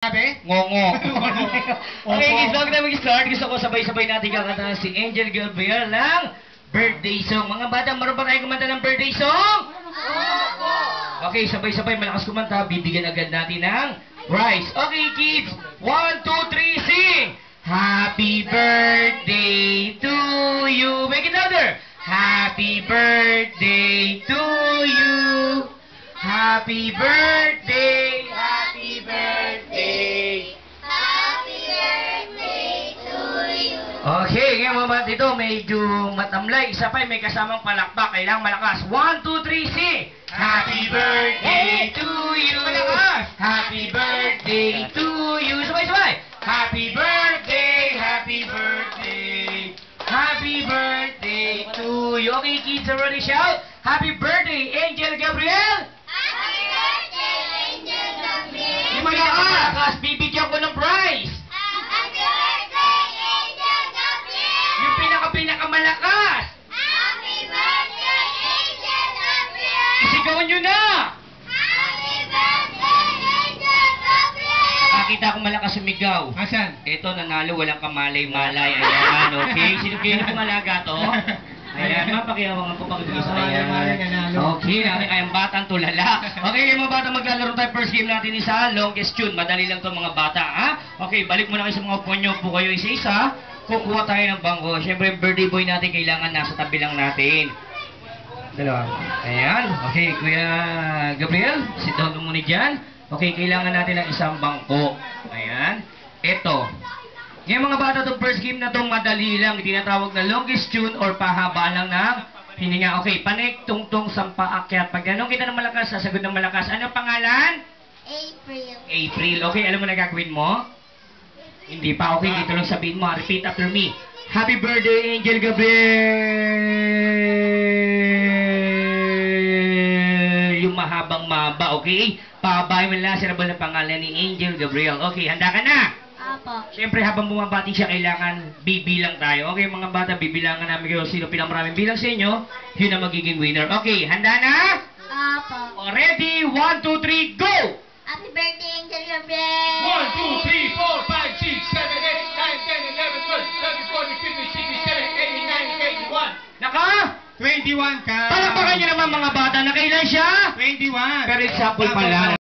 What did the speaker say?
Sabi? Ngongo. Okay, Opo. guys, bago na mag-start, gusto ko sabay-sabay natin kakanta si Angel Gabriel ng birthday song. Mga bata, meron ba tayong kumanta ng birthday song? Opo! Okay, sabay-sabay, malakas kumanta. Bibigyan agad natin ng prize. Okay, kids. 1, 2, 3, sing! Happy birthday to you. Make it louder. Happy birthday to you. Happy birthday. Happy birthday. Happy birthday to you. Okay, ngayon mga bata ito, medyo matamlay. Isa pa, may kasamang palakpak. Kailangan malakas. 1, 2, 3, sing! Happy birthday to you. Malakas! Happy birthday to you. Sabay-sabay. Happy birthday, happy birthday. Happy birthday to you. Okay, kids, already shout. Happy birthday, Angel Gabriel. Happy birthday, Angel Gabriel. Yung malakas, bibigyan ko ng prize. Happy birthday, Angel Gabriel. Yung pinaka-malakas. Happy birthday, Angel Gabriel. Isigawan nyo na. Happy birthday, Angel Gabriel. Nakita ko malakas sumigaw. Asan? Ito, nanalo, walang kamalay-malay. Ayan, okay. Sino pumalaga to? Ayan, mapakiyawangan ko pag gusto. Malay-malay, nanalo. Okay, ang batang tulala. Okay, mga bata, maglalaro tayo. First game natin isa, longest tune. Madali lang to mga bata, ha? Okay, balik muna kayo sa mga ponyo po kayo isa-isa. Kukuha tayo ng bangko. Siyempre, yung birthday boy natin, kailangan nasa tabi lang natin. Dalawa. Ayan. Okay, Kuya Gabriel, sit down mo muna dyan. Okay, kailangan natin ng isang bangko. Ayan. Ito. Ngayon mga bata, itong first game na itong madali lang. Tinatawag na longest tune or pahaba lang ng hininga. Okay, panik, tungtong, sampa, akyat. Pag ganun kita ng malakas, sasagot ng malakas. Ano pangalan? April. April. Okay, alam mo na gagawin mo? Hindi pa. Okay, dito lang sabihin mo. Repeat after me. Happy birthday, Angel Gabriel! Yung mahabang maba, okay? Pabahay mo lang sa na pangalan ni Angel Gabriel. Okay, handa ka na? Apo. Siyempre, habang bumabati siya, kailangan bibilang tayo. Okay, mga bata, bibilangan namin kayo. Sino pinakamaraming bilang sa inyo, yun ang magiging winner. Okay, handa na? Apo. Ready? 1, 2, 3, go! Happy birthday, Angel Gabriel. 1, 2, 3, 4, 5, 6, 7, 8, 9, 10, 11, 12, 13, 14, 15, 16, 17, 18, 19, 20, 21. Naka? 21 ka. Palakpakan niyo naman mga bata na kailan siya? 21. Per example pa lang.